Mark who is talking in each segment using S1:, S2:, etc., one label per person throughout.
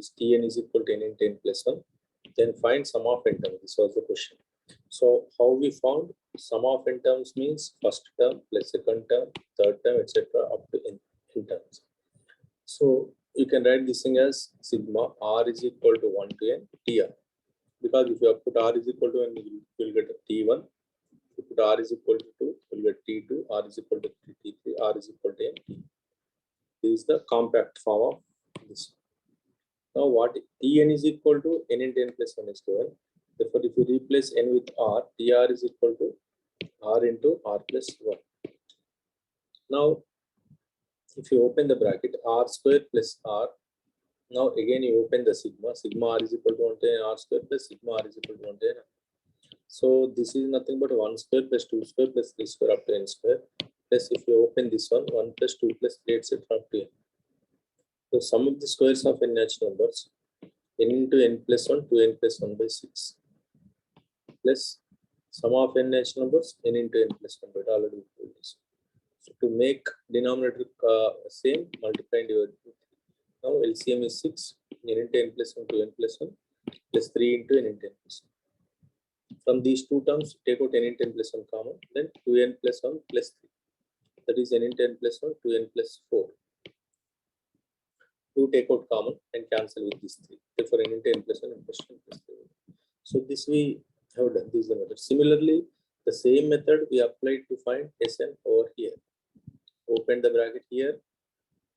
S1: this Tn is equal to n into n plus 1. Then find sum of n terms. This was the question. So how we found sum of n terms means first term plus second term, third term, etc. up to n terms. So you can write this thing as sigma r is equal to 1 to n tr. Because if you put r is equal to n, you will get t1. If you put r is equal to 2, you will get t2. R is equal to 3, t3. R is equal to n. This is the compact form of this. Now what Tn is equal to n into n plus 1 is given. Therefore, if you replace n with r, Tr is equal to r into r plus 1. Now, if you open the bracket, r square plus r, now again you open the sigma. Sigma r is equal to 1 to n r square plus sigma r is equal to 1 to n. So this is nothing but 1 square plus 2 square plus 3 square up to n square. Plus if you open this one, 1 plus 2 plus 3 etc. up to n. So sum of the squares of n natural numbers, n into n plus 1 to n plus 1 by 6. Plus sum of n natural numbers, n into n plus 1 by already told this. So to make denominator same, multiply and divide. Now LCM is 6, n into n plus 1 to n plus 1 plus 3 into n into n plus 1. From these two terms, take out n into n plus 1 common, then 2n plus 1 plus 3. That is n into n plus 1, 2n plus 4. 2 take out common and cancel with these 3. Therefore, n into n plus 1 and plus 2 plus 3. So this we have done. This is the method. Similarly, the same method we applied to find Sn over here. Open the bracket here.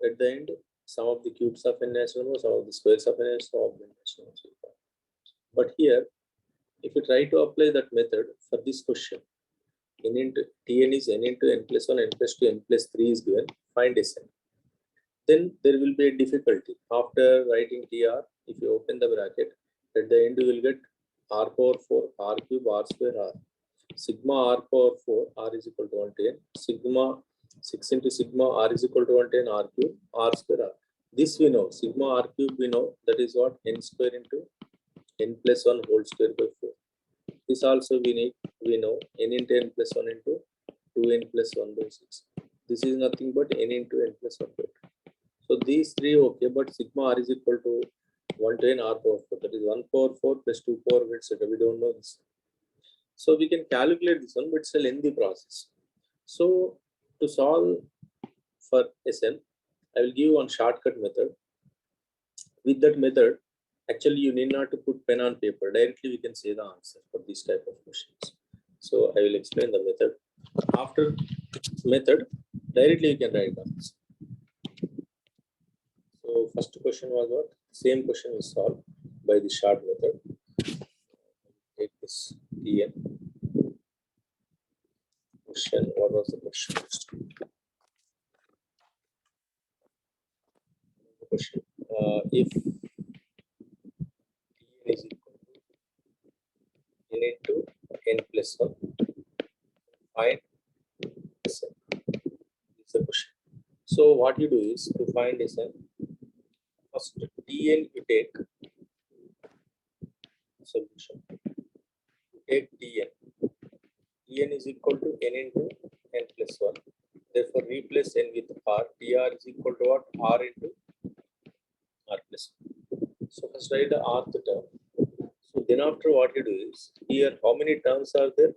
S1: At the end, sum of the cubes of n natural numbers, sum of the squares of n, sum of the natural numbers. But here, if you try to apply that method for this question, n into Tn is n into n plus 1, n plus 2, n plus 3 is given. Find Sn. Then there will be a difficulty. After writing Tr, if you open the bracket, at the end you will get r power 4, r cube, r square, r. Sigma r power 4, r is equal to 1 to n. Sigma 6 into sigma r is equal to 1 to n, r cube, r square, r. This we know. Sigma r cube we know. That is what? N square into n plus 1 whole square by 4. This also we know. N into n plus 1 into 2n plus 1 by 6. This is nothing but n into n plus 1 by 2. So these three okay, but sigma r is equal to 1 to n r power 4. That is 1 power 4 plus 2 power etc. We don't know this. So we can calculate this one, but it's a lengthy process. So to solve for Sn, I will give one shortcut method. With that method, actually you need not to put pen on paper. Directly we can say the answer for this type of questions. So I will explain the method. After method, directly you can write the answer. So first question was what? Same question is solved by the short method. Take this Tn. Question. What was the question? Question. If Tn is equal to n into n plus 1, find Sn. This is the question. So what you do is to find Sn. First Tn you take solution. You take Tn. Tn is equal to n into n plus 1. Therefore, replace n with r. Tr is equal to what? R into r plus 1. So first write the rth term. So then after what you do is, here how many terms are there?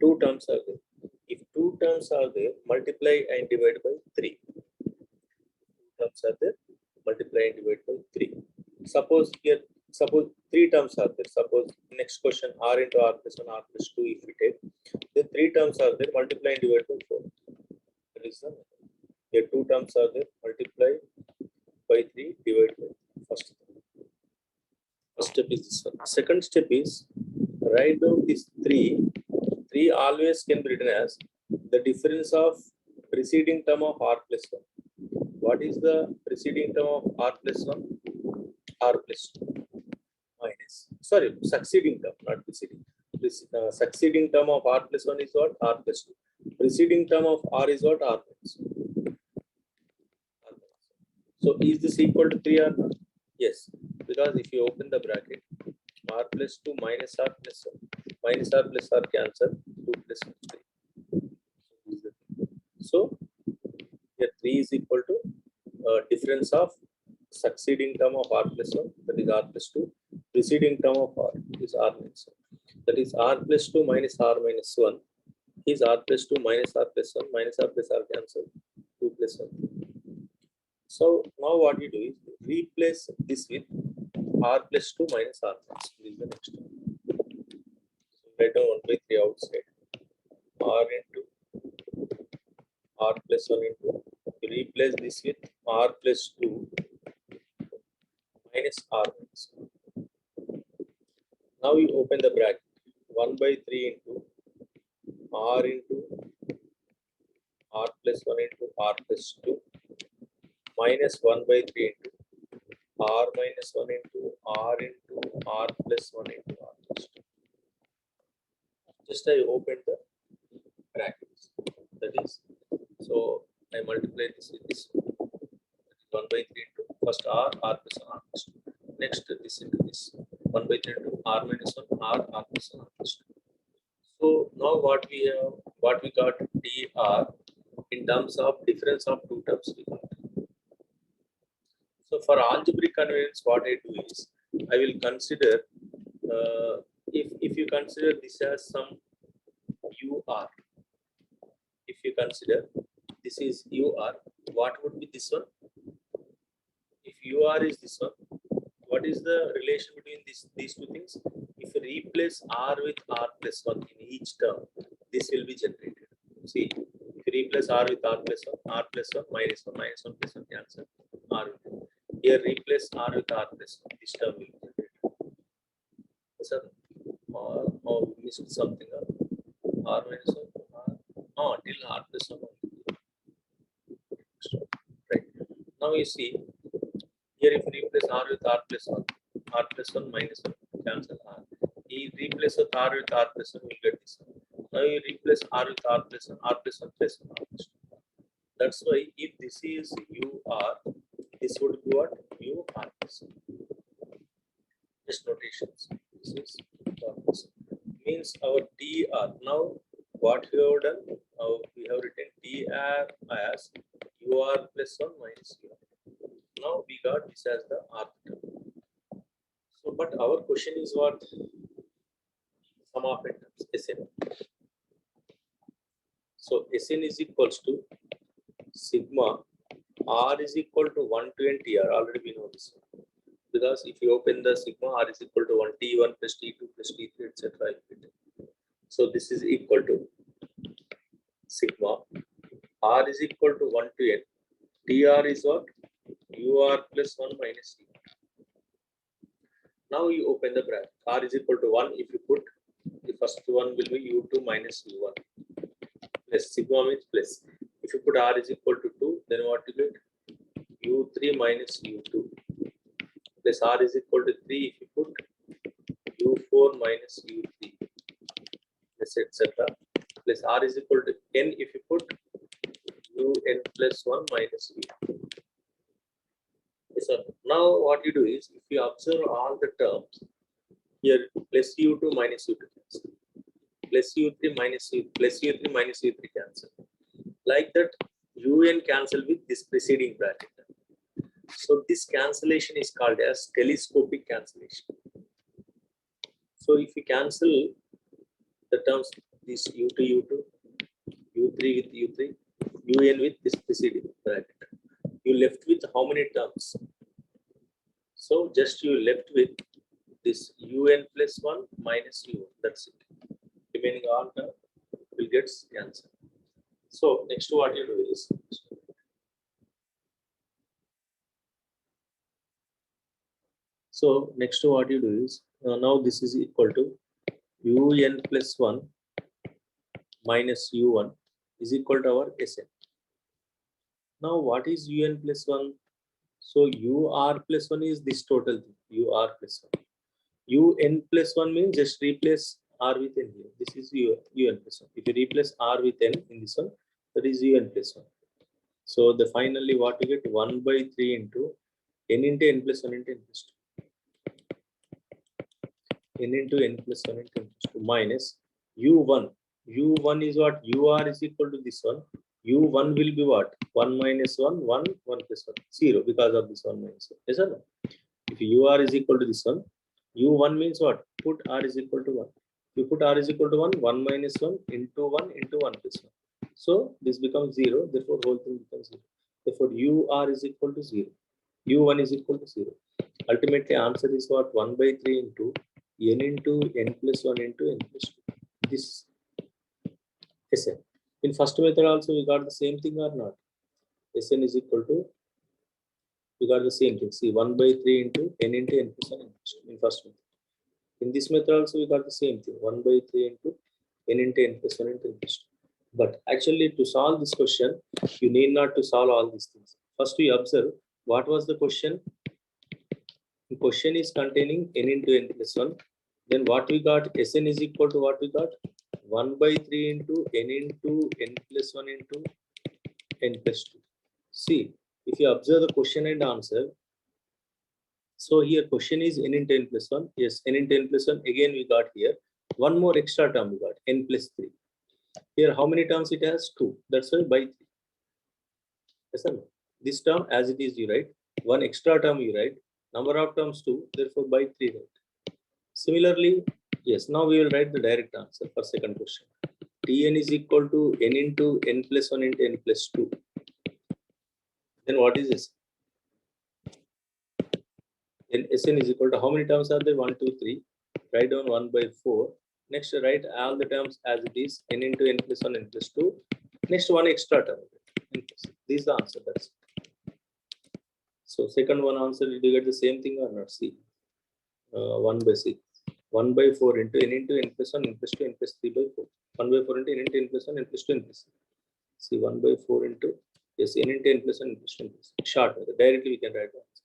S1: 2 terms are there. If 2 terms are there, multiply and divide by 3. 2 terms are there, multiply and divide by 3. Suppose 3 terms are there. Suppose next question r into r plus 1, r plus 2 if we take, then 3 terms are there, multiply and divide by 4. That is the method. Here 2 terms are there, multiply by 3, divide by first. First step is this one. Second step is write down this 3. 3 always can be written as the difference of preceding term of r plus 1. What is the preceding term of r plus 1? R plus 2 minus, sorry, succeeding term, not preceding. Succeeding term of r plus 1 is what? R plus 2. Preceding term of r is what? R plus 2. So is this equal to 3 or not? Yes, because if you open the bracket, r plus 2 minus r plus 1, minus r plus r cancel, 2 plus 1, 3. So here 3 is equal to difference of succeeding term of r plus 1, that is r plus 2, preceding term of r is r minus 1. That is r plus 2 minus r minus 1 is r plus 2 minus r plus 1 minus r plus r cancel 2 plus 1. So now what we do is replace this with r plus 2 minus r minus 2. This is the next one. So write down 1 by 3 outside. R into r plus 1 into, you replace this with r plus 2 minus r minus 1. Now you open the bracket. 1 by 3 into r into r plus 1 into r plus 2 minus 1 by 3 into r minus 1 into r plus 1 into r plus 2. Just I opened the brackets. That is, so I multiply this with this. 1 by 3 into first r plus 1 r plus 2. Next this into this. 1 by 3 into r minus 1 r plus 1 r plus 2. So now what we have, what we got dr in terms of difference of two terms we got. So for algebraic convenience, what I do is I will consider if you consider this as some ur. If you consider this is ur, what would be this one? If ur is this one, what is the relation between these two things? If you replace r with r plus 1 in each term, this will be generated. See, if you replace r with r plus 1 minus 1 minus 1 plus 1 cancel r. Here replace r with r plus 1. This term will be generated. Sir, or missed something. R minus 1. Till r plus 1. Right. Now you see, here if you replace r with r plus 1 minus 1, cancel r. You replace with r with r plus 1, you get this one. Now you replace r with r plus 1 plus 1 plus 1 r plus 2. That's why if this is ur, this would be what? ur plus 1. Just notations. This is r plus 1. Means our dr. Now what we have done? Now we have written dr as ur plus 1 minus ur. Now we got this as the rth term. So, but our question is what? Sum of n terms, Sn. So Sn is equals to sigma r is equal to 1 to n tr. Already we know this one. Because if you open the sigma r is equal to 1 t1 plus t2 plus t3 etc. So this is equal to sigma r is equal to 1 to n. Tr is what? ur plus 1 minus u. Now you open the bracket. R is equal to 1. If you put the first one will be u2 minus u1 plus sigma means plus. If you put r is equal to 2, then what you get? u3 minus u2 plus r is equal to 3. If you put u4 minus u3 plus etc. plus r is equal to n. If you put un plus 1 minus u. So now what you do is, if you observe all the terms here, plus u2 minus u2 cancel, plus u3 minus u plus u3 minus u3 cancel. Like that, un cancel with this preceding bracket. So this cancellation is called as telescopic cancellation. So if you cancel the terms, this u2 u2, u3 with u3, un with this preceding bracket, you left with how many terms? So just you left with this un plus 1 minus u1. That's it. Remaining all term will get cancelled. So next what you do is, now this is equal to un plus 1 minus u1 is equal to our Sn. Now what is un plus 1? So ur plus 1 is this total thing, ur plus 1. Un plus 1 means just replace r with n here. This is un plus 1. If you replace r with n in this one, that is un plus 1. So the finally what you get? 1 by 3 into n into n plus 1 into n plus 2. N into n plus 1 into n plus 2 minus u1. u1 is what? ur is equal to this one. u1 will be what? 1 minus 1, 1, 1 plus 1, 0 because of this 1 minus 1. Yes or no? If ur is equal to this one, u1 means what? Put r is equal to 1. You put r is equal to 1, 1 minus 1 into 1 into 1 plus 1. So this becomes 0, therefore whole thing becomes 0. Therefore ur is equal to 0. u1 is equal to 0. Ultimately answer is what? 1 by 3 into n into n plus 1 into n plus 2. This Sn. In first method also we got the same thing or not? Sn is equal to, we got the same thing. See, 1 by 3 into n into n plus 1 in first method. In this method also we got the same thing. 1 by 3 into n into n plus 1 into n plus 2. But actually to solve this question, you need not to solve all these things. First we observe what was the question. The question is containing n into n plus 1. Then what we got? Sn is equal to what we got? 1 by 3 into n plus 1 into n plus 2. See, if you observe the question and answer, so here question is n into n plus 1. Yes, n into n plus 1. Again we got here one more extra term we got, n plus 3. Here how many terms it has? 2. That's why by 3. Yes or no? This term as it is you write. One extra term you write. Number of terms 2. Therefore by 3 write. Similarly, yes, now we will write the direct answer for second question. Tn is equal to n into n plus 1 into n plus 2. Then what is this? Then Sn is equal to how many terms are there? 1, 2, 3. Write down 1 by 4. Next, write all the terms as it is, n into n plus 1, n plus 2. Next, one extra term. This is the answer. That's it. So, second one answer, did you get the same thing or not? See, 1 by 6. 1 by 4 into n plus 1, n plus 2, n plus 3 by 4. 1 by 4 into n plus 1, n plus 2, n plus 3. See, 1 by 4 into, yes, n into n plus 1, n plus 2, n plus 3. Short method. Directly we can write the answer.